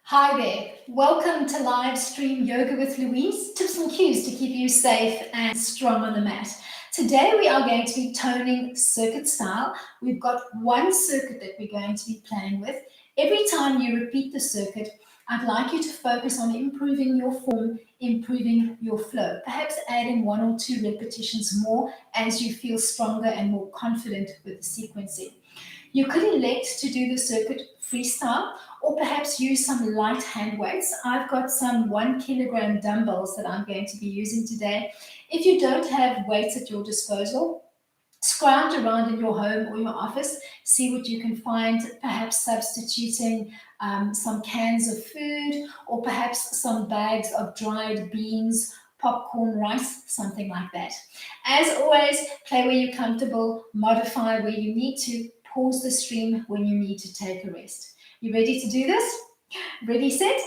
Hi there, welcome to live stream Yoga with Louise, tips and cues to keep you safe and strong on the mat. Today we are going to be toning circuit style. We've got one circuit that we're going to be playing with. Every time you repeat the circuit, I'd like you to focus on improving your form, improving your flow, perhaps adding one or two repetitions more as you feel stronger and more confident with the sequencing. You could elect to do the circuit freestyle or perhaps use some light hand weights. I've got some 1 kilogram dumbbells that I'm going to be using today. If you don't have weights at your disposal, scrounge around in your home or your office, see what you can find, perhaps substituting some cans of food or perhaps some bags of dried beans, popcorn, rice, something like that. As always, play where you're comfortable, modify where you need to, pause the stream when you need to take a rest. You ready to do this? Ready, set,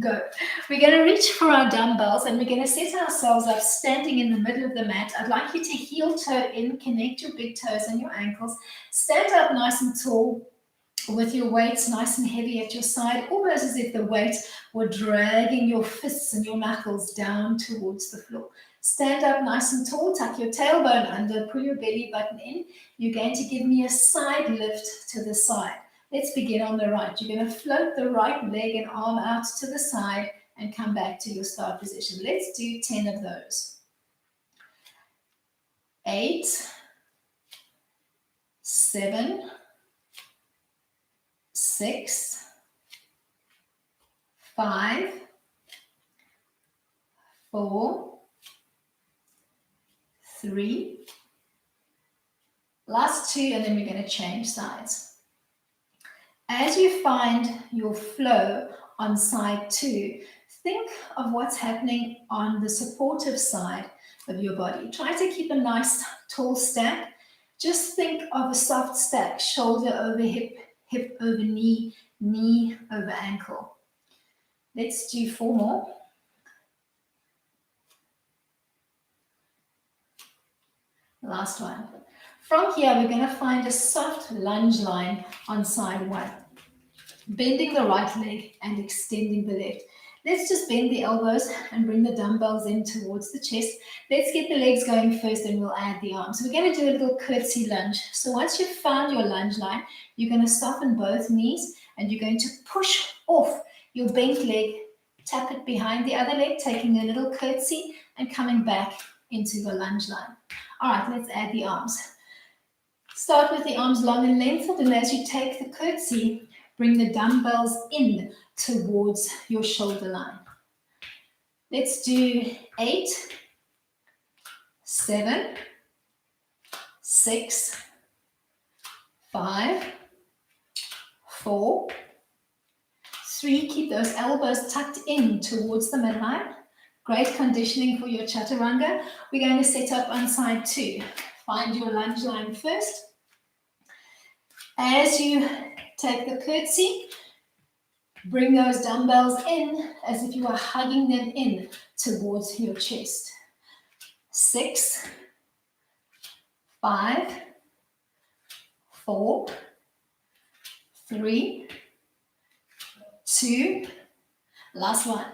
go. We're going to reach for our dumbbells and we're going to set ourselves up standing in the middle of the mat. I'd like you to heel toe in, connect your big toes and your ankles. Stand up nice and tall with your weights nice and heavy at your side, almost as if the weight were dragging your fists and your knuckles down towards the floor. Stand up nice and tall, tuck your tailbone under, pull your belly button in. You're going to give me a side lift to the side. Let's begin on the right. You're going to float the right leg and arm out to the side and come back to your start position. Let's do 10 of those. 8, 7, 6, 5, 4, 3, last 2, and then we're going to change sides. As you find your flow on side 2, think of what's happening on the supportive side of your body. Try to keep a nice tall stack. Just think of a soft stack, shoulder over hip, hip over knee, knee over ankle. Let's do 4 more. Last one. From here, we're going to find a soft lunge line on side 1. Bending the right leg and extending the left. Let's just bend the elbows and bring the dumbbells in towards the chest. Let's get the legs going first and we'll add the arms. So we're going to do a little curtsy lunge. So once you've found your lunge line, you're going to soften both knees and you're going to push off your bent leg, tap it behind the other leg, taking a little curtsy and coming back into your lunge line. All right, let's add the arms. Start with the arms long and lengthened, and as you take the curtsy, bring the dumbbells in towards your shoulder line. Let's do 8, 7, 6, 5, 4, 3. Keep those elbows tucked in towards the midline. Great conditioning for your chaturanga. We're going to set up on side 2. Find your lunge line first. As you take the curtsy, bring those dumbbells in as if you are hugging them in towards your chest. 6, 5, 4, 3, 2, last one.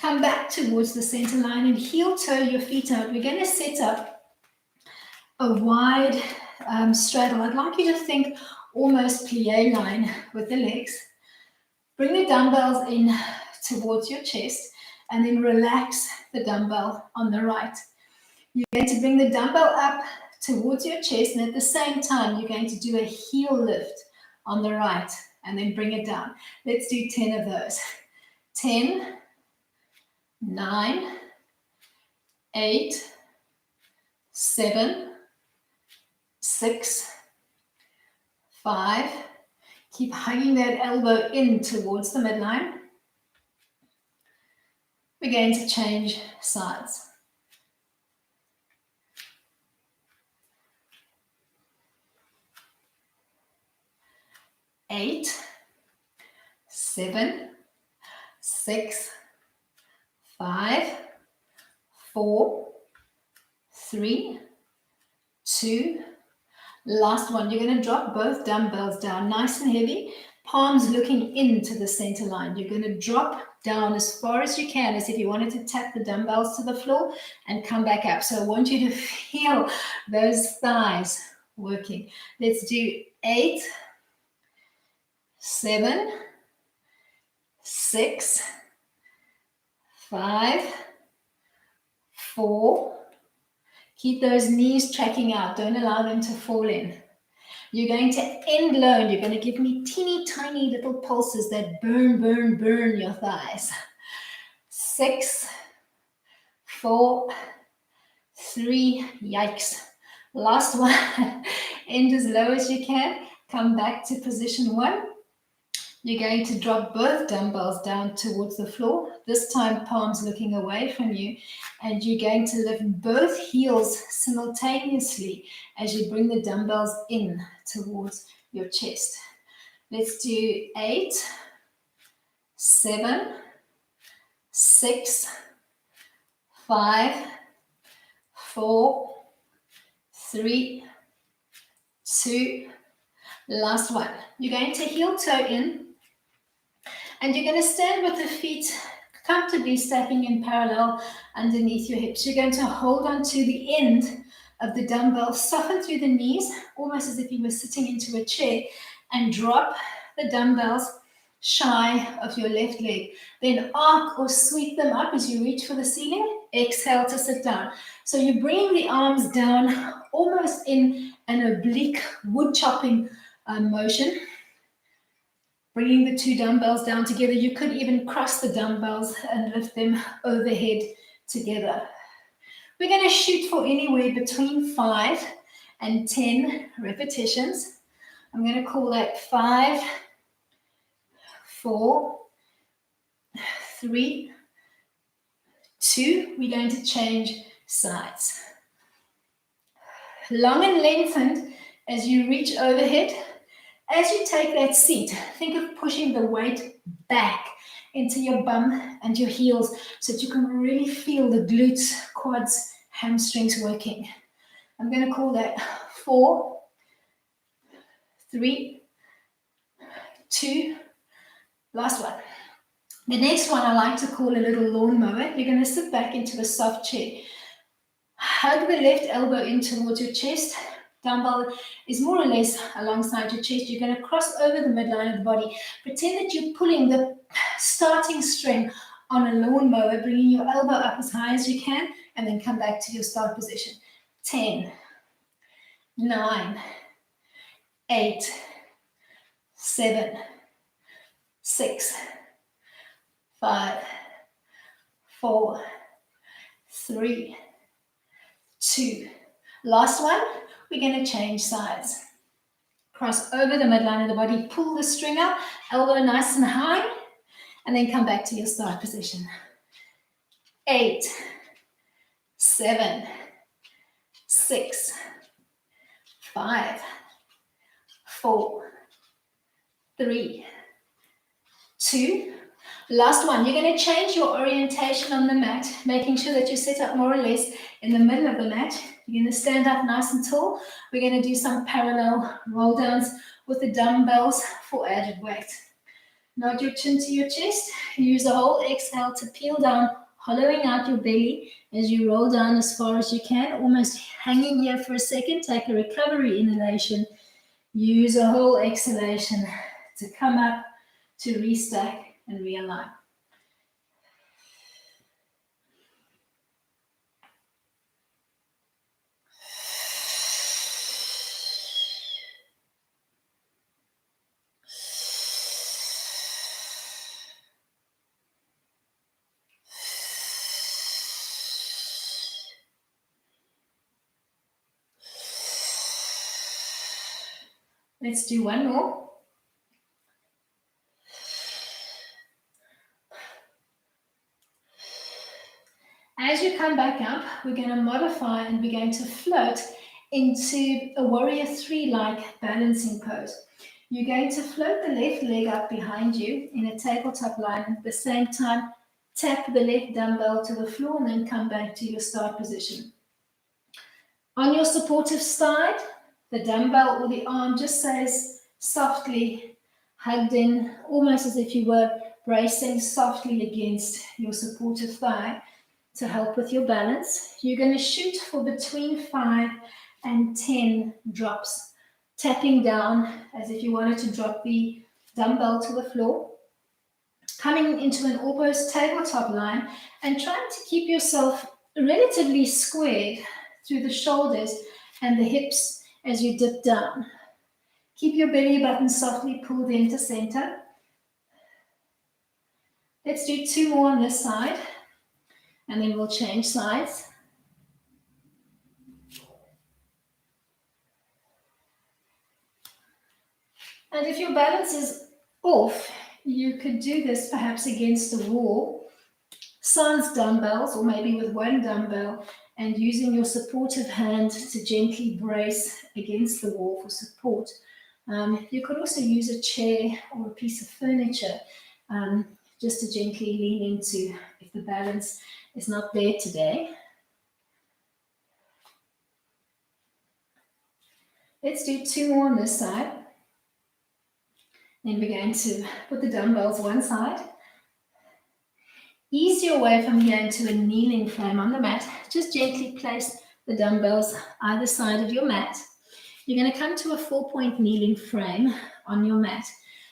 Come back towards the center line and heel toe your feet out. We're going to set up a wide straddle. I'd like you to think almost plie line with the legs. Bring the dumbbells in towards your chest and then relax the dumbbell on the right. You're going to bring the dumbbell up towards your chest, and at the same time, you're going to do a heel lift on the right and then bring it down. Let's do 10 of those. 10, 9, 8, 7, 6, 5. Keep hugging that elbow in towards the midline. We're going to change sides. 8, 7, 6, 5, 4, 3, 2. Last one. You're going to drop both dumbbells down nice and heavy. palms looking into the center line. You're going to drop down as far as you can, as if you wanted to tap the dumbbells to the floor and come back up. So I want you to feel those thighs working. Let's do 8, 7, 6, 5, 4. Keep those knees tracking out. Don't allow them to fall in. You're going to end low and you're going to give me teeny tiny little pulses that burn, burn, burn your thighs. 6, 4, 3, yikes. Last one, end as low as you can. Come back to position 1. You're going to drop both dumbbells down towards the floor, this time palms looking away from you, and you're going to lift both heels simultaneously as you bring the dumbbells in towards your chest. Let's do 8, 7, 6, 5, 4, 3, 2, last one. You're going to heel toe in, and you're going to stand with the feet comfortably stacking in parallel underneath your hips. You're going to hold on to the end of the dumbbell, soften through the knees, almost as if you were sitting into a chair, and drop the dumbbells shy of your left leg. Then arc or sweep them up as you reach for the ceiling. Exhale to sit down. So you're bringing the arms down almost in an oblique wood chopping motion. Bringing the two dumbbells down together. You could even cross the dumbbells and lift them overhead together. We're going to shoot for anywhere between 5 and 10 repetitions. I'm going to call that 5, 4, 3, 2. We're going to change sides. Long and lengthened as you reach overhead. As you take that seat, think of pushing the weight back into your bum and your heels so that you can really feel the glutes, quads, hamstrings working. I'm going to call that 4, 3, 2, last one. The next one I like to call a little lawnmower. You're going to sit back into a soft chair. Hug the left elbow in towards your chest. Dumbbell is more or less alongside your chest. You're going to cross over the midline of the body. Pretend that you're pulling the starting string on a lawnmower, bringing your elbow up as high as you can, and then come back to your start position. 10, 9, 8, 7, 6, 5, 4, 3, 2. Last one. We're going to change sides. Cross over the midline of the body, pull the string up, elbow nice and high, and then come back to your start position. 8, 7, 6, 5, 4, 3, 2. Last one. You're going to change your orientation on the mat, making sure that you set up more or less in the middle of the mat. You're going to stand up nice and tall. We're going to do some parallel roll downs with the dumbbells for added weight. Nod your chin to your chest. Use a whole exhale to peel down, hollowing out your belly as you roll down as far as you can, almost hanging here for a second. Take a recovery inhalation. Use a whole exhalation to come up, to restack and realign. Let's do one more. As you come back up, we're going to modify and we're going to float into a warrior 3-like balancing pose. You're going to float the left leg up behind you in a tabletop line. At the same time, tap the left dumbbell to the floor and then come back to your start position. On your supportive side, the dumbbell or the arm just says softly, hugged in, almost as if you were bracing softly against your supportive thigh to help with your balance. You're going to shoot for between 5 and 10 drops, tapping down as if you wanted to drop the dumbbell to the floor, coming into an almost tabletop line and trying to keep yourself relatively squared through the shoulders and the hips as you dip down. Keep your belly button softly pulled into center. Let's do 2 more on this side, and then we'll change sides. And if your balance is off, you could do this perhaps against the wall, sans dumbbells, or maybe with one dumbbell, and using your supportive hand to gently brace against the wall for support. You could also use a chair or a piece of furniture just to gently lean into if the balance is not there today. Let's do 2 more on this side. Then we're going to put the dumbbells one side. Ease your way from here into a kneeling frame on the mat. Just gently place the dumbbells either side of your mat. You're going to come to a 4-point kneeling frame on your mat.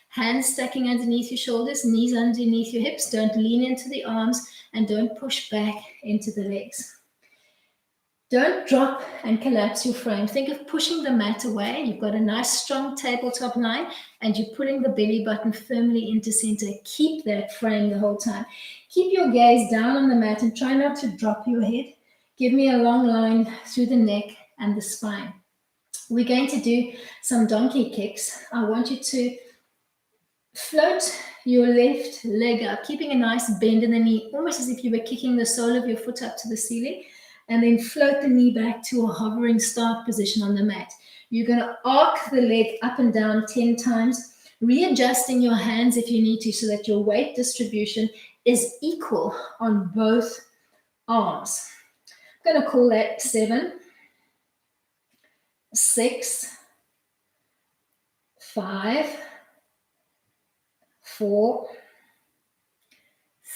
Hands stacking underneath your shoulders, knees underneath your hips. Don't lean into the arms and don't push back into the legs. Don't drop and collapse your frame. Think of pushing the mat away. You've got a nice strong tabletop line and you're pulling the belly button firmly into center. Keep that frame the whole time. Keep your gaze down on the mat and try not to drop your head. Give me a long line through the neck and the spine. We're going to do some donkey kicks. I want you to float your left leg up, keeping a nice bend in the knee, almost as if you were kicking the sole of your foot up to the ceiling, and then float the knee back to a hovering start position on the mat. You're going to arc the leg up and down 10 times, readjusting your hands if you need to so that your weight distribution is equal on both arms. I'm going to call that 7, 6, 5, 4,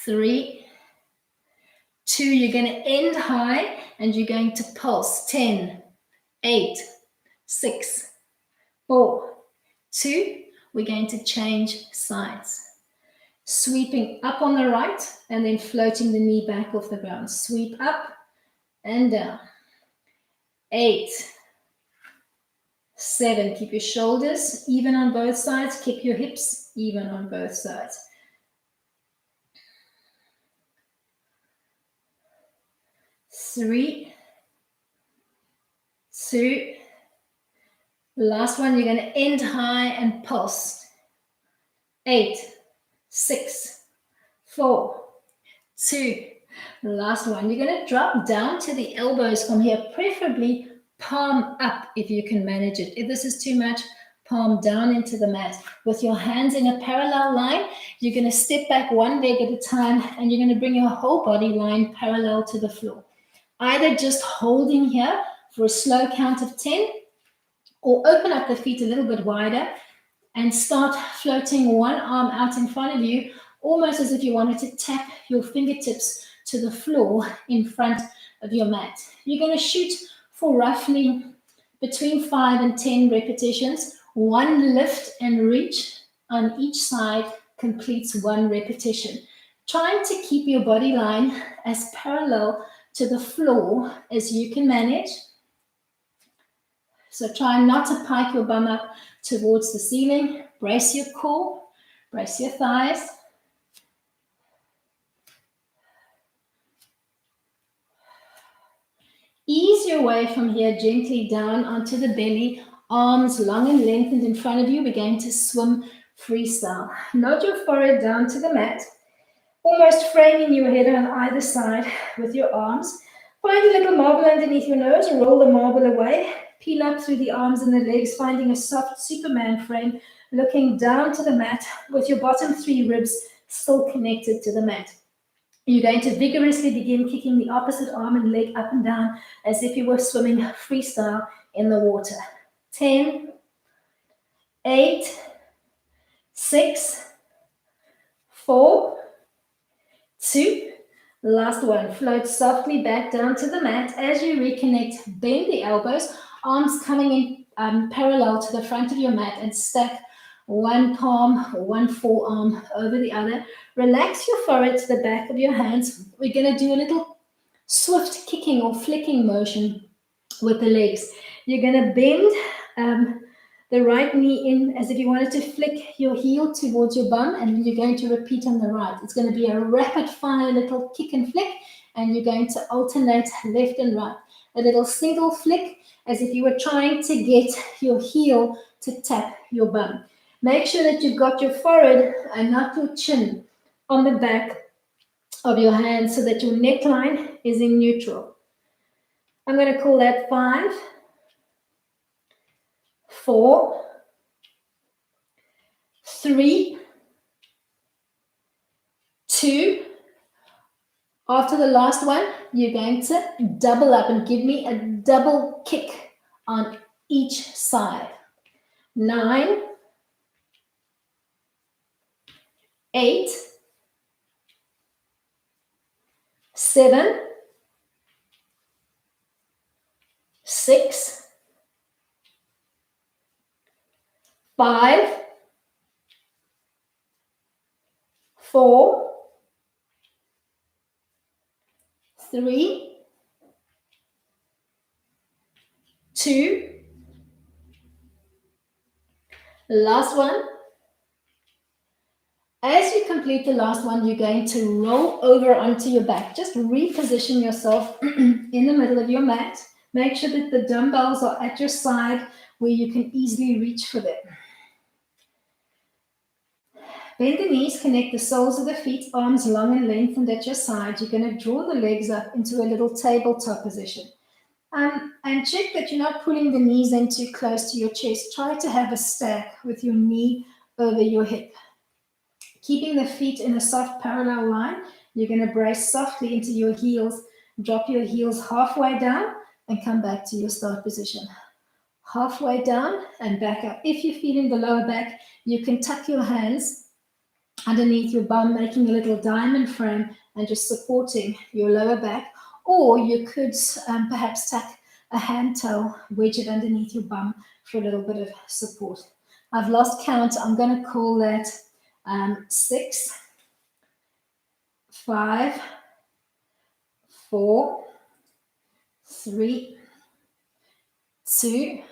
3, 2. You're going to end high and you're going to pulse. 10, 8, 6, 4, 2. We're going to change sides. Sweeping up on the right and then floating the knee back off the ground. Sweep up and down. 8, 7. Keep your shoulders even on both sides. Keep your hips even on both sides. 3, 2. Last one, you're going to end high and pulse. 8, 6, 4, 2. Last one, you're going to drop down to the elbows from here, preferably palm up if you can manage it. If this is too much, palm down into the mat. With your hands in a parallel line, you're going to step back one leg at a time and you're going to bring your whole body line parallel to the floor. Either just holding here for a slow count of 10 or open up the feet a little bit wider and start floating one arm out in front of you, almost as if you wanted to tap your fingertips to the floor in front of your mat. You're going to shoot for roughly between 5 and 10 repetitions. One lift and reach on each side completes one repetition. Trying to keep your body line as parallel to the floor as you can manage. So try not to pike your bum up towards the ceiling. Brace your core, brace your thighs. Ease your way from here gently down onto the belly, arms long and lengthened in front of you. We're going to swim freestyle. Nod your forehead down to the mat, almost framing your head on either side with your arms. Find a little marble underneath your nose, roll the marble away, peel up through the arms and the legs, finding a soft Superman frame, looking down to the mat with your bottom 3 ribs still connected to the mat. You're going to vigorously begin kicking the opposite arm and leg up and down as if you were swimming freestyle in the water. 10, 8, 6, 4, 2, last one. Float softly back down to the mat. As you reconnect, bend the elbows, arms coming in parallel to the front of your mat, and stack one palm or one forearm over the other. Relax your forehead to the back of your hands. We're going to do a little swift kicking or flicking motion with the legs. You're going to bend the right knee in as if you wanted to flick your heel towards your bum, and then you're going to repeat on the right. It's going to be a rapid fire little kick and flick, and you're going to alternate left and right. A little single flick as if you were trying to get your heel to tap your bum. Make sure that you've got your forehead and not your chin on the back of your hand so that your neckline is in neutral. I'm going to call that 5, 4, 3, 2. After the last one, you're going to double up and give me a double kick on each side. 9, 8, 7, 6, 5, 4, 3, 2, last one. As you complete the last one, you're going to roll over onto your back. Just reposition yourself in the middle of your mat. Make sure that the dumbbells are at your side where you can easily reach for them. Bend the knees, connect the soles of the feet, arms long and lengthened at your side. You're going to draw the legs up into a little tabletop position. And check that you're not pulling the knees in too close to your chest. Try to have a stack with your knee over your hip. Keeping the feet in a soft parallel line, you're going to brace softly into your heels. Drop your heels halfway down and come back to your start position. Halfway down and back up. If you're feeling the lower back, you can tuck your hands underneath your bum, making a little diamond frame and just supporting your lower back. Or you could perhaps tuck a hand towel, wedge it underneath your bum for a little bit of support. I've lost count. I'm going to call that 6, 5, 4, 3, 2.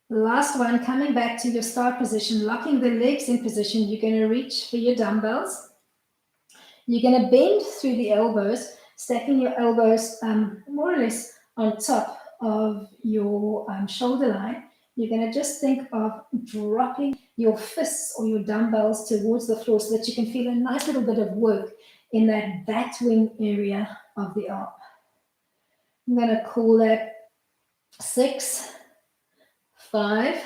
Last one, coming back to your start position, locking the legs in position. You're going to reach for your dumbbells. You're going to bend through the elbows, stacking your elbows more or less on top of your shoulder line. You're going to just think of dropping your fists or your dumbbells towards the floor so that you can feel a nice little bit of work in that bat wing area of the arm. I'm going to call that 6, 5,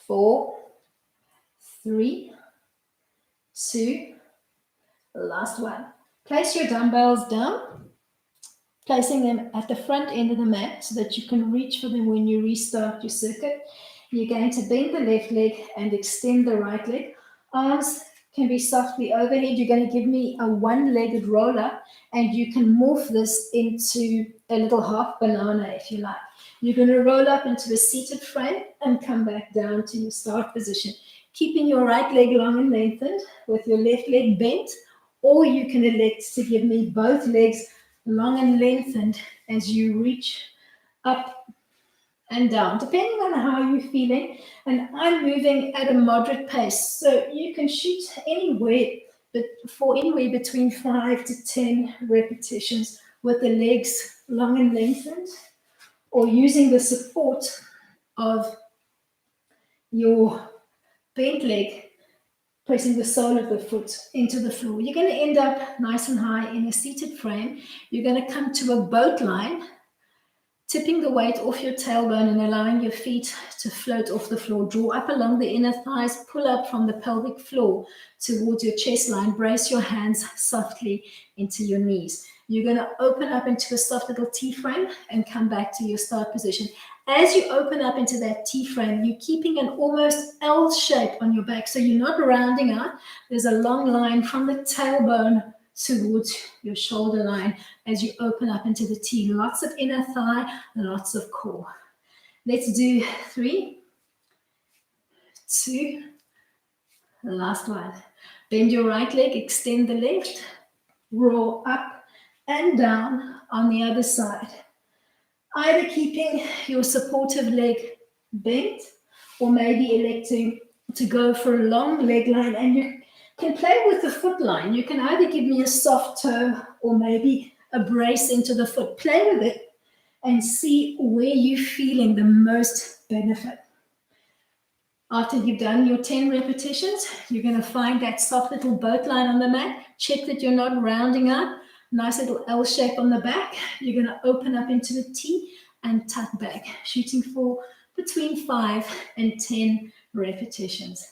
4, 3, 2, last one. Place your dumbbells down, placing them at the front end of the mat so that you can reach for them when you restart your circuit. You're going to bend the left leg and extend the right leg. Arms can be softly overhead. You're going to give me a one-legged roller, and you can morph this into a little half banana if you like. You're going to roll up into a seated frame and come back down to your start position, keeping your right leg long and lengthened with your left leg bent, or you can elect to give me both legs long and lengthened as you reach up and down, depending on how you're feeling. And I'm moving at a moderate pace, so you can shoot anywhere, but for anywhere between 5 to 10 repetitions with the legs long and lengthened, or using the support of your bent leg, pressing the sole of the foot into the floor. You're going to end up nice and high in a seated frame. You're going to come to a boat line Tipping the weight off your tailbone and allowing your feet to float off the floor. Draw up along the inner thighs, pull up from the pelvic floor towards your chest line. Brace your hands softly into your knees. You're going to open up into a soft little T-frame and come back to your start position. As you open up into that T-frame, you're keeping an almost L shape on your back, so you're not rounding out. There's a long line from the tailbone towards your shoulder line as you open up into the T. Lots of inner thigh, lots of core. Let's do 3, 2, the last one. Bend your right leg, extend the left, roll up and down on the other side. Either keeping your supportive leg bent or maybe electing to go for a long leg line, and you can play with the foot line. You can either give me a soft toe or maybe a brace into the foot. Play with it and see where you're feeling the most benefit. After you've done your 10 repetitions, you're going to find that soft little boat line on the mat. Check that you're not rounding up. Nice little L shape on the back. You're going to open up into the T and tuck back, shooting for between 5 and 10 repetitions.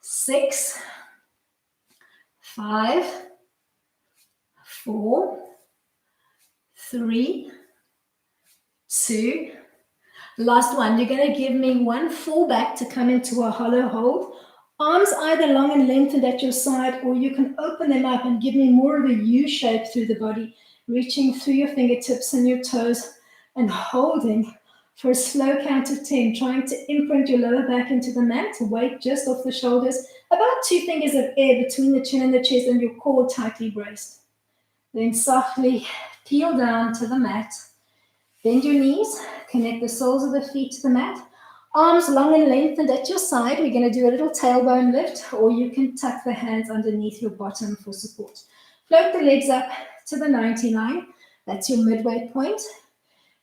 6, 5, 4, 3, 2. Last one. You're going to give me one full back to come into a hollow hold. Arms either long and lengthened at your side, or you can open them up and give me more of a U shape through the body, reaching through your fingertips and your toes and holding for a slow count of 10, trying to imprint your lower back into the mat, weight just off the shoulders, about 2 fingers of air between the chin and the chest, and your core tightly braced. Then softly peel down to the mat. Bend your knees, connect the soles of the feet to the mat. Arms long and lengthened at your side. We're going to do a little tailbone lift, or you can tuck the hands underneath your bottom for support. Float the legs up to the 90 line. That's your midway point.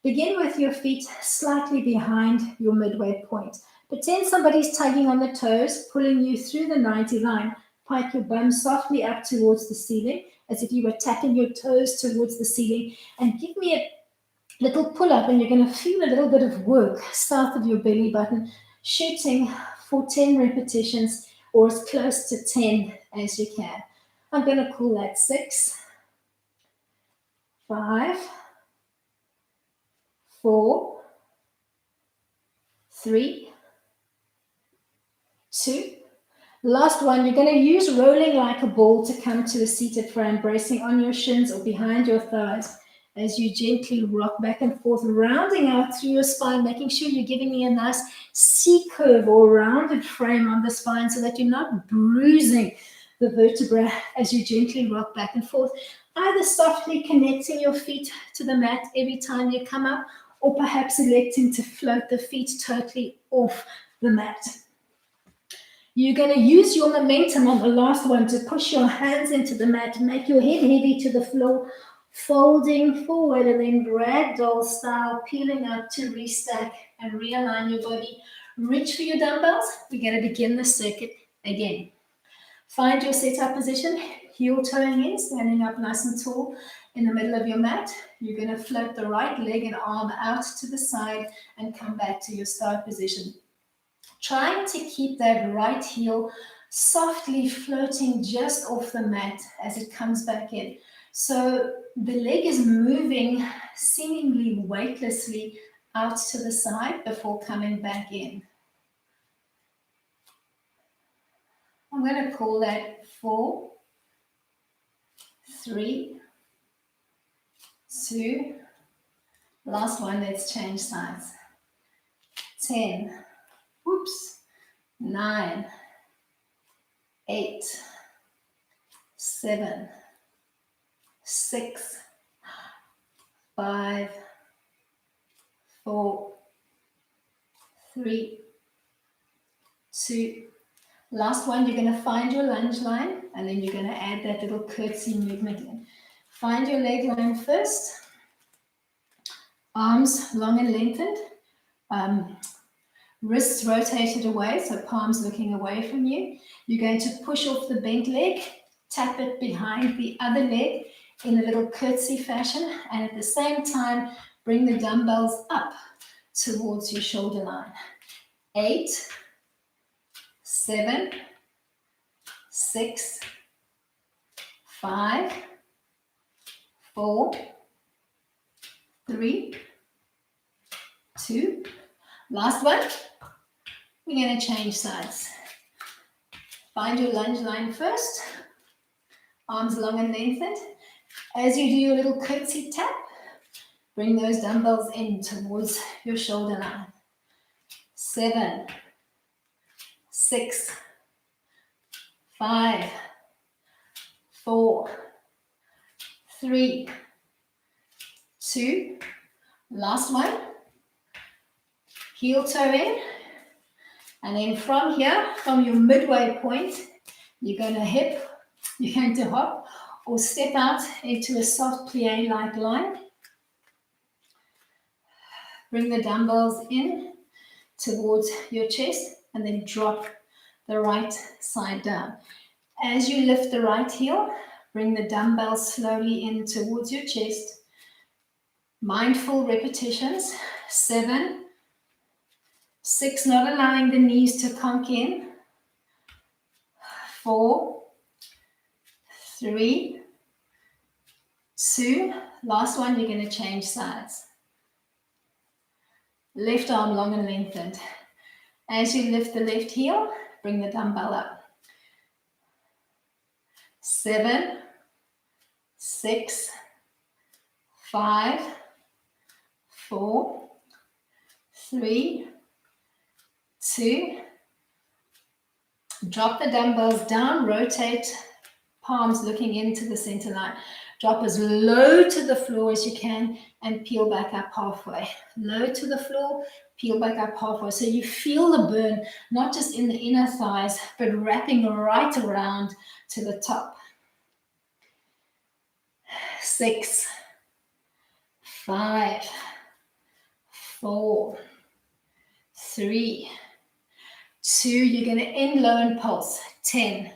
Begin with your feet slightly behind your midway point. Pretend somebody's tugging on the toes, pulling you through the 90 line. Pike your bum softly up towards the ceiling, as if you were tapping your toes towards the ceiling. And give me a little pull up, and you're going to feel a little bit of work south of your belly button, shooting for 10 repetitions or as close to 10 as you can. I'm going to call that 6, 5, 4, 3, 2. Last one, you're going to use rolling like a ball to come to a seated frame, bracing on your shins or behind your thighs as you gently rock back and forth, rounding out through your spine, making sure you're giving me a nice C-curve or rounded frame on the spine so that you're not bruising the vertebra as you gently rock back and forth, either softly connecting your feet to the mat every time you come up, or perhaps electing to float the feet totally off the mat. You're going to use your momentum on the last one to push your hands into the mat, make your head heavy to the floor, folding forward, and then ragdoll style, peeling up to restack and realign your body. Reach for your dumbbells. We're going to begin the circuit again. Find your setup position, heel toeing in, standing up nice and tall in the middle of your mat. You're going to float the right leg and arm out to the side and come back to your start position. Trying to keep that right heel softly floating just off the mat as it comes back in. So the leg is moving seemingly weightlessly out to the side before coming back in. I'm going to call that 4, 3, 2. Last one, let's change sides. 10. Whoops. 9, 8, 7, 6, 5, 4, 3, 2. Last one, you're going to find your lunge line, and then you're going to add that little curtsy movement in. Find your leg line first. Arms long and lengthened. Wrists rotated away, so palms looking away from you. You're going to push off the bent leg, tap it behind the other leg in a little curtsy fashion, and at the same time, Bring the dumbbells up towards your shoulder line. 8, 7, 6, 5, 4, 3, 2. Last one. We're going to change sides. Find your lunge line first. Arms long and lengthened. As you do your little curtsy tap, bring those dumbbells in towards your shoulder line. 7, 6, 5, 4, 3, 2. Last one. Heel toe in. And then from here, from your midway point, you're going to hop or step out into a soft plie-like line. Bring the dumbbells in towards your chest and then drop the right side down. As you lift the right heel, bring the dumbbells slowly in towards your chest. Mindful repetitions. 7, 6, not allowing the knees to conk in. 4, 3, 2. Last one, you're going to change sides. Left arm long and lengthened. As you lift the left heel, bring the dumbbell up. 7, 6, 5, 4, 3, 2. Drop the dumbbells down, rotate, palms looking into the center line. Drop as low to the floor as you can and peel back up halfway. Low to the floor, peel back up halfway. So you feel the burn, not just in the inner thighs, but wrapping right around to the top. 6, 5, 4, 3, 2. You're going to end low and pulse. 10,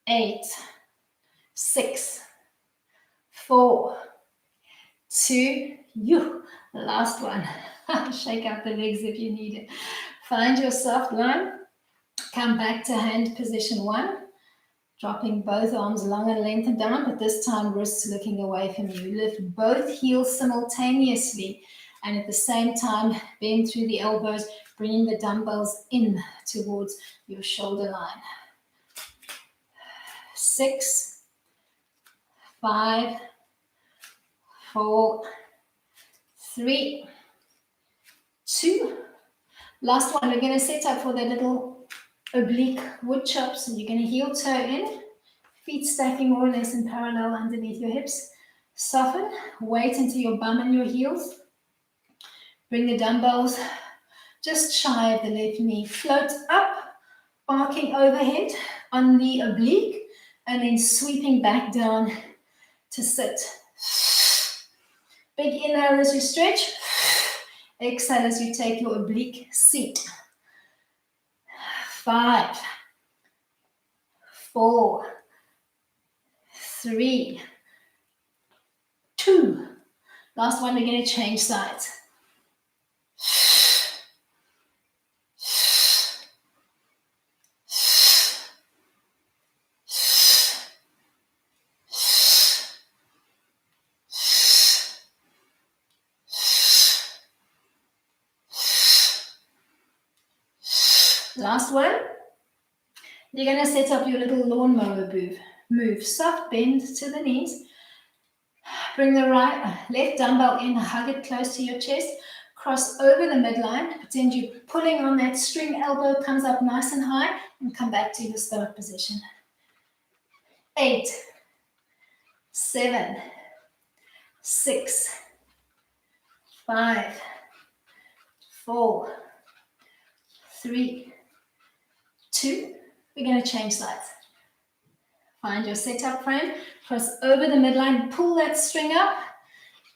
8, 6, 4, 2. Last one. Shake out the legs if you need it. Find your soft line. Come back to hand position 1. Dropping both arms long and lengthened down, but this time wrists looking away from you. Lift both heels simultaneously, and at the same time, bend through the elbows, bringing the dumbbells in towards your shoulder line. 6, 5, 4, 3, 2. Last one, we're going to set up for the little oblique wood chop. So you're going to heel toe in, feet stacking more or less in parallel underneath your hips. Soften, weight into your bum and your heels. Bring the dumbbells just shy of the left knee. Float up, arcing overhead on the oblique, and then sweeping back down to sit. Big inhale as you stretch. Exhale as you take your oblique seat. 5, 4, 3, 2. Last one, we're going to change sides. Last one. You're going to set up your little lawnmower move. Soft bend to the knees. Bring the left dumbbell in, hug it close to your chest. Cross over the midline. Pretend you're pulling on that string. Elbow comes up nice and high, and come back to your start position. 8, 7, 6, 5, 4, 3, 2. We're going to change sides. Find your setup frame. Cross over the midline. Pull that string up.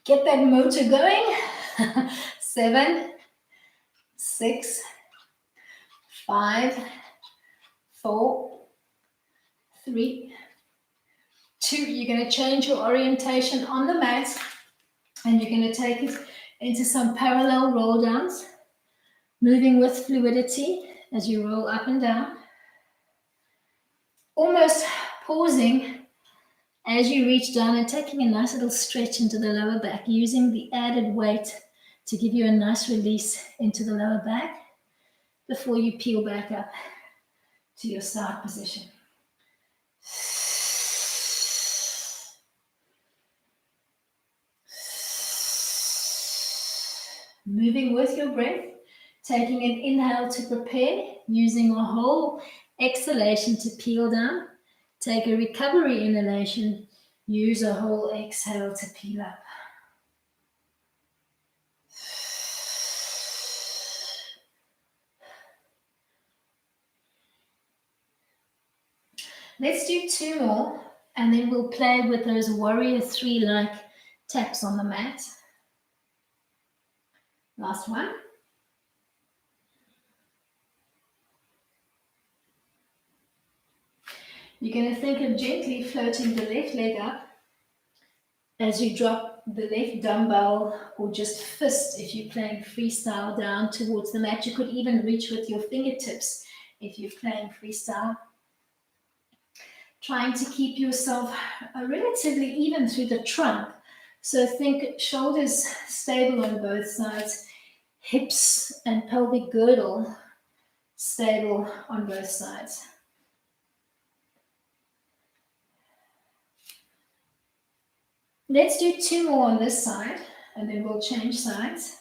Get that motor going. 7, 6, 5, 4, 3, 2. You're going to change your orientation on the mat. And you're going to take it into some parallel roll downs, moving with fluidity as you roll up and down, almost pausing as you reach down and taking a nice little stretch into the lower back, using the added weight to give you a nice release into the lower back before you peel back up to your start position. Moving with your breath, taking an inhale to prepare, using a whole exhalation to peel down. Take a recovery inhalation, use a whole exhale to peel up. Let's do 2 more, and then we'll play with those warrior 3-like taps on the mat. Last one. You're going to think of gently floating the left leg up as you drop the left dumbbell or just fist if you're playing freestyle down towards the mat. You could even reach with your fingertips if you're playing freestyle. Trying to keep yourself relatively even through the trunk. So think shoulders stable on both sides, hips and pelvic girdle stable on both sides. Let's do 2 more on this side, and then we'll change sides.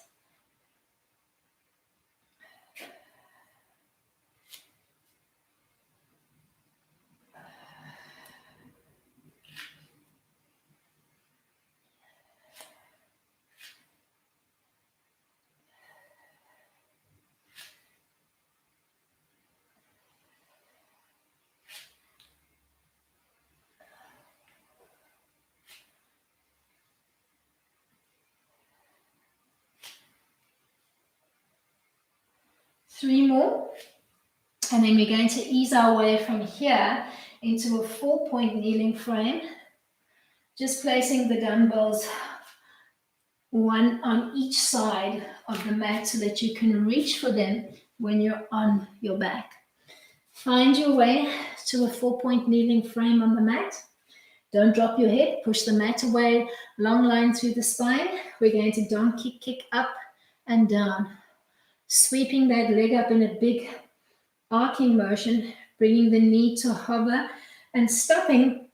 Three more, and then we're going to ease our way from here into a 4-point kneeling frame, just placing the dumbbells one on each side of the mat so that you can reach for them when you're on your back. Find your way to a 4-point kneeling frame on the mat. Don't drop your head, push the mat away, long line through the spine. We're going to donkey kick up and down, sweeping that leg up in a big arcing motion, bringing the knee to hover and stopping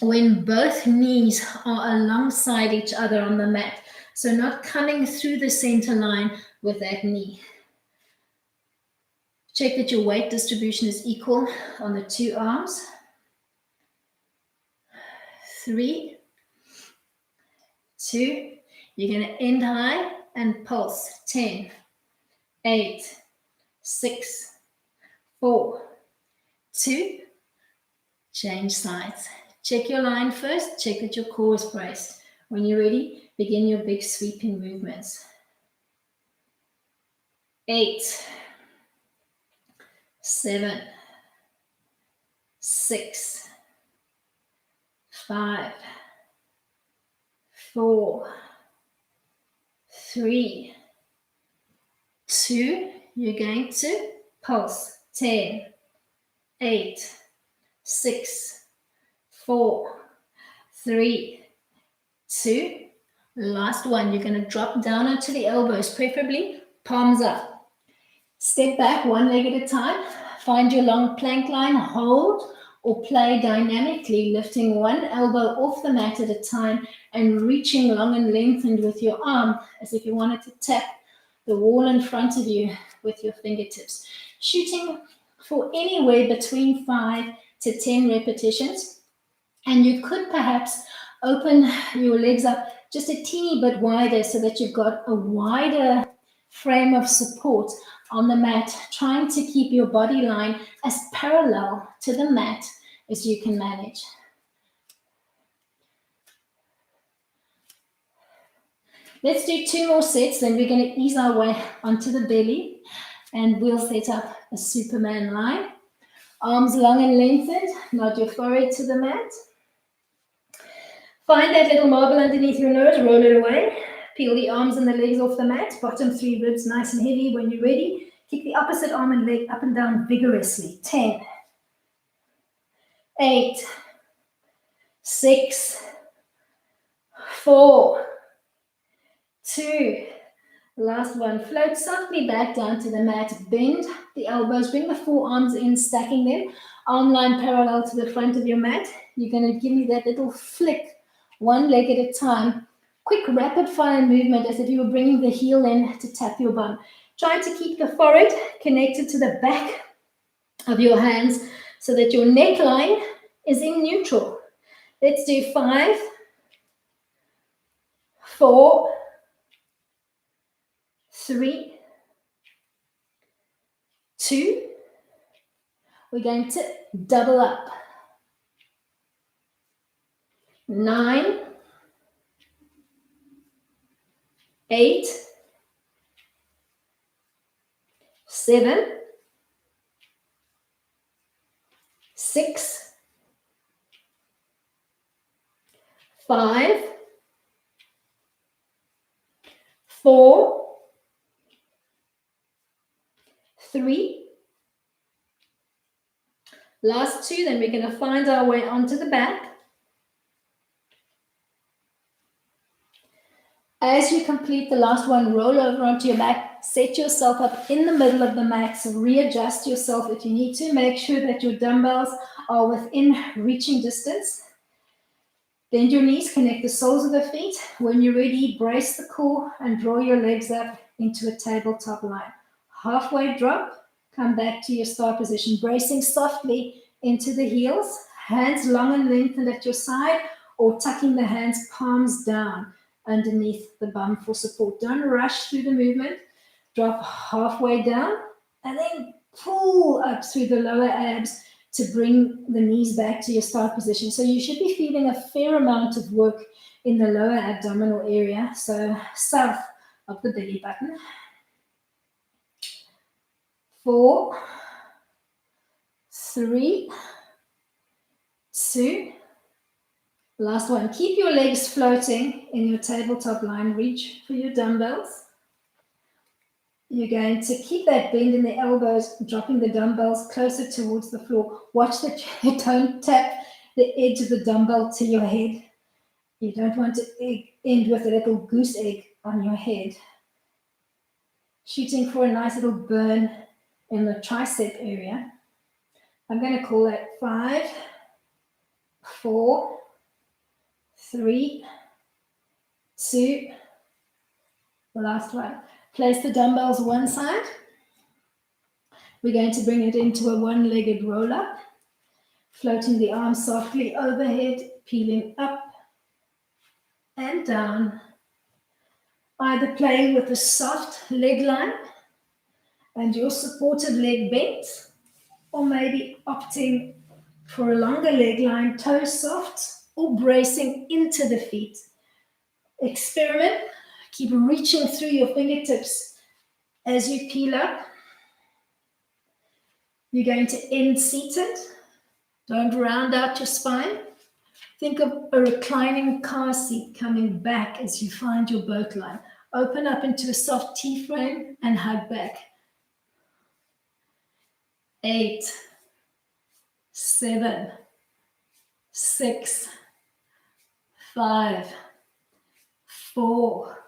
when both knees are alongside each other on the mat. So not coming through the center line with that knee. Check that your weight distribution is equal on the 2 arms. 3, 2, you're going to end high and pulse. 10, 8, 6, 4, 2, change sides. Check your line first, check that your core is braced. When you're ready, begin your big sweeping movements. 8, 7, 6, 5, 4, 3, 2, you're going to pulse. 10, 8, 6, 4, 3, 2. Last one, you're going to drop down onto the elbows, preferably palms up. Step back 1 leg at a time. Find your long plank line, hold or play dynamically, lifting 1 elbow off the mat at a time and reaching long and lengthened with your arm as if you wanted to tap the wall in front of you with your fingertips. Shooting for anywhere between 5 to 10 repetitions. And you could perhaps open your legs up just a teeny bit wider so that you've got a wider frame of support on the mat, trying to keep your body line as parallel to the mat as you can manage. Let's do 2 more sets, then we're going to ease our way onto the belly and we'll set up a Superman line. Arms long and lengthened, nod your forehead to the mat. Find that little marble underneath your nose, roll it away. Peel the arms and the legs off the mat. Bottom 3 ribs nice and heavy. When you're ready, kick the opposite arm and leg up and down vigorously. 10, 8, 6, 4, 2, last one. Float softly back down to the mat. Bend the elbows. Bring the forearms in, stacking them. Arm line parallel to the front of your mat. You're going to give me that little flick, one leg at a time. Quick rapid fire movement as if you were bringing the heel in to tap your bum. Try to keep the forehead connected to the back of your hands so that your neckline is in neutral. Let's do 5, 4, 3, 2. We're going to double up. 9, 8, 7, 6, 5, 4, 3. Last 2, then we're going to find our way onto the back. As you complete the last one, roll over onto your back, set yourself up in the middle of the mat, so readjust yourself if you need to. Make sure that your dumbbells are within reaching distance. Bend your knees, connect the soles of the feet. When you're ready, brace the core and draw your legs up into a tabletop line. Halfway drop, come back to your start position, bracing softly into the heels, hands long and lengthened at your side, or tucking the hands palms down underneath the bum for support. Don't rush through the movement. Drop halfway down and then pull up through the lower abs to bring the knees back to your start position. So you should be feeling a fair amount of work in the lower abdominal area, so south of the belly button. 4, 3, 2. Last one. Keep your legs floating in your tabletop line. Reach for your dumbbells. You're going to keep that bend in the elbows, dropping the dumbbells closer towards the floor. Watch that you don't tap the edge of the dumbbell to your head. You don't want to end with a little goose egg on your head. Shooting for a nice little burn in the tricep area. I'm going to call that 5, 4, 3, 2, last one. Place the dumbbells one side. We're going to bring it into a one-legged roll-up, floating the arms softly overhead, peeling up and down, either playing with a soft leg line and your supported leg bent, or maybe opting for a longer leg line, toes soft, or bracing into the feet. Experiment. Keep reaching through your fingertips as you peel up. You're going to end seated. Don't round out your spine. Think of a reclining car seat coming back as you find your boat line. Open up into a soft T-frame and hug back. 8, 7, 6, 5, 4,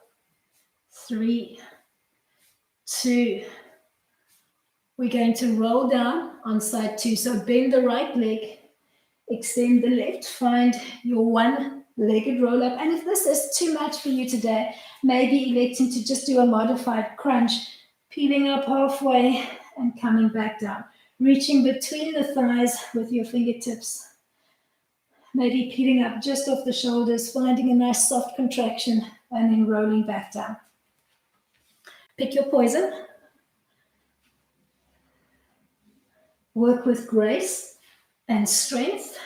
3, 2. We're going to roll down on side 2. So bend the right leg, extend the left, find your one-legged roll up. And if this is too much for you today, maybe electing to just do a modified crunch, peeling up halfway and coming back down. Reaching between the thighs with your fingertips. Maybe peeling up just off the shoulders, finding a nice soft contraction, and then rolling back down. Pick your poison. Work with grace and strength.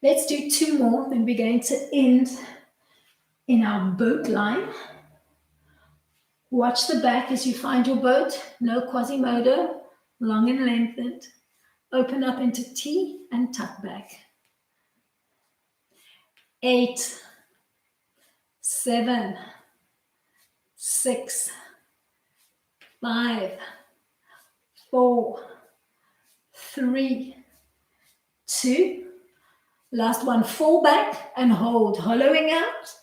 Let's do 2 more, then we're going to end in our boat line. Watch the back as you find your boat. No Quasimodo, long and lengthened. Open up into T and tuck back. 8, 7, 6, 5, 4, 3, 2. Last one, fall back and hold, hollowing out.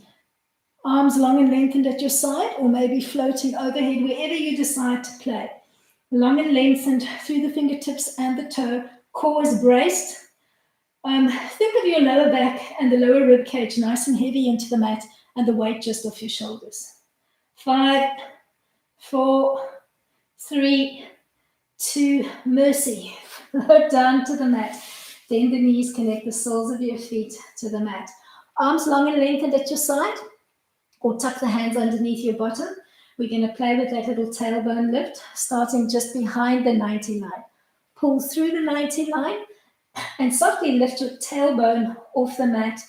Arms long and lengthened at your side, or maybe floating overhead, wherever you decide to play. Long and lengthened through the fingertips and the toe, core is braced. Think of your lower back and the lower rib cage nice and heavy into the mat, and the weight just off your shoulders. 5, 4, 3, 2, mercy. Float down to the mat. Bend the knees, connect the soles of your feet to the mat. Arms long and lengthened at your side, or tuck the hands underneath your bottom. We're going to play with that little tailbone lift, starting just behind the 90 line. Pull through the 90 line and softly lift your tailbone off the mat,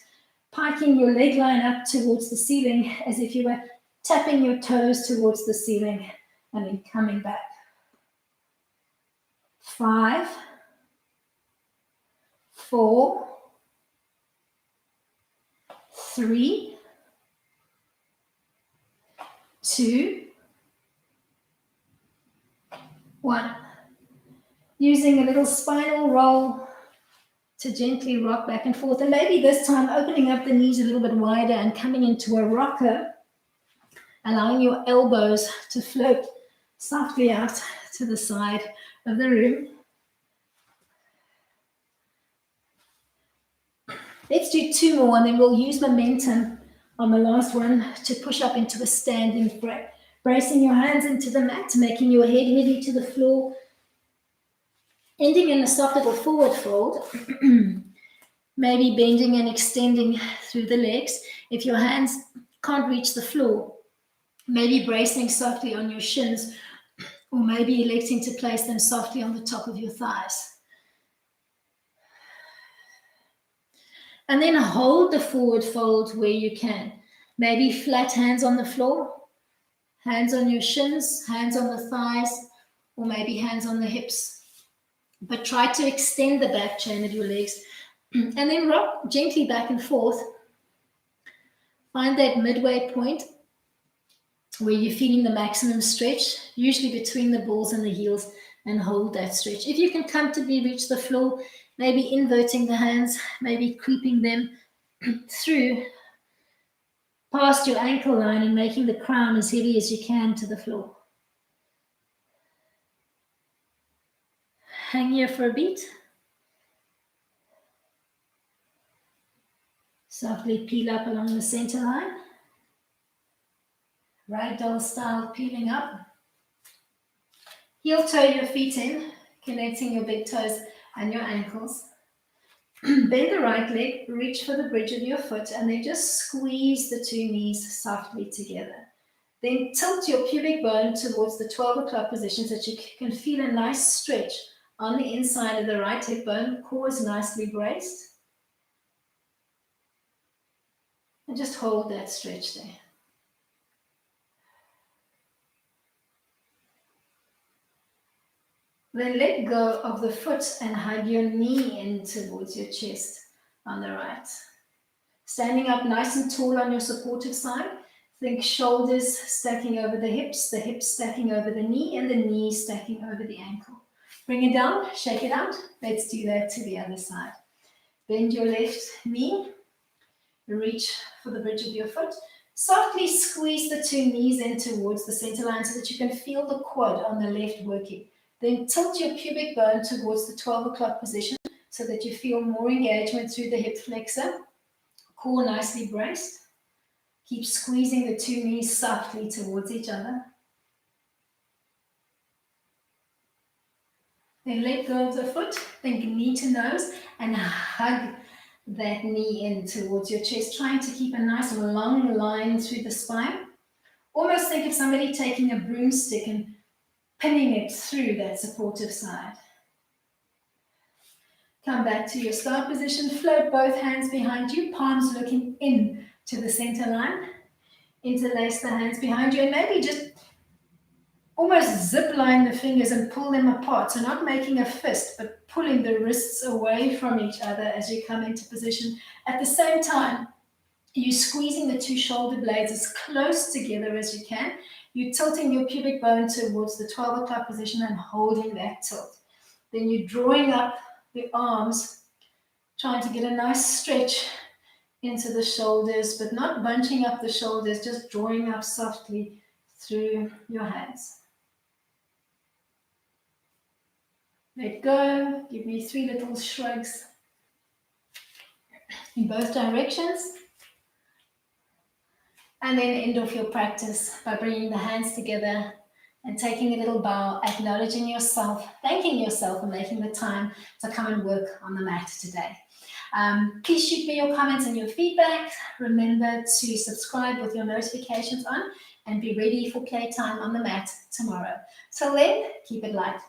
piking your leg line up towards the ceiling as if you were tapping your toes towards the ceiling and then coming back. 5, 4, 3, 2, 1. Using a little spinal roll to gently rock back and forth. And maybe this time opening up the knees a little bit wider and coming into a rocker, allowing your elbows to float softly out to the side of the room. Let's do 2 more, and then we'll use momentum on the last one to push up into a standing frame. Bracing your hands into the mat, making your head heavy to the floor, ending in a soft little forward fold. Maybe bending and extending through the legs. If your hands can't reach the floor, maybe bracing softly on your shins, or maybe electing to place them softly on the top of your thighs. And then hold the forward fold where you can. Maybe flat hands on the floor, hands on your shins, hands on the thighs, or maybe hands on the hips. But try to extend the back chain of your legs and then rock gently back and forth. Find that midway point where you're feeling the maximum stretch, usually between the balls and the heels, and hold that stretch. If you can comfortably reach the floor, maybe inverting the hands, maybe creeping them through past your ankle line and making the crown as heavy as you can to the floor. Hang here for a beat. Softly peel up along the center line. Ragdoll style peeling up. Heel toe your feet in, connecting your big toes and your ankles. Bend the right leg, reach for the bridge of your foot, and then just squeeze the 2 knees softly together. Then tilt your pubic bone towards the 12 o'clock position so that you can feel a nice stretch on the inside of the right hip bone. Core is nicely braced. And just hold that stretch there. Then let go of the foot and hug your knee in towards your chest on the right. Standing up nice and tall on your supportive side. Think shoulders stacking over the hips stacking over the knee, and the knee stacking over the ankle. Bring it down, shake it out. Let's do that to the other side. Bend your left knee. Reach for the bridge of your foot. Softly squeeze the 2 knees in towards the center line so that you can feel the quad on the left working. Then tilt your pubic bone towards the 12 o'clock position so that you feel more engagement through the hip flexor. Core nicely braced. Keep squeezing the 2 knees softly towards each other. Then let go of the foot. Think knee to nose and hug that knee in towards your chest, trying to keep a nice long line through the spine. Almost think of somebody taking a broomstick and pinning it through that supportive side. Come back to your start position. Float both hands behind you, palms looking in to the center line. Interlace the hands behind you and maybe just almost zip line the fingers and pull them apart. So not making a fist, but pulling the wrists away from each other as you come into position. At the same time, You're squeezing the two shoulder blades as close together as you can. You're tilting your pubic bone towards the 12 o'clock position and holding that tilt. Then you're drawing up the arms, trying to get a nice stretch into the shoulders, but not bunching up the shoulders, just drawing up softly through your hands. Let go. Give me 3 little shrugs in both directions. And then end off your practice by bringing the hands together and taking a little bow, acknowledging yourself, thanking yourself for making the time to come and work on the mat today. Please shoot me your comments and your feedback. Remember to subscribe with your notifications on and be ready for playtime on the mat tomorrow. Till then, keep it light.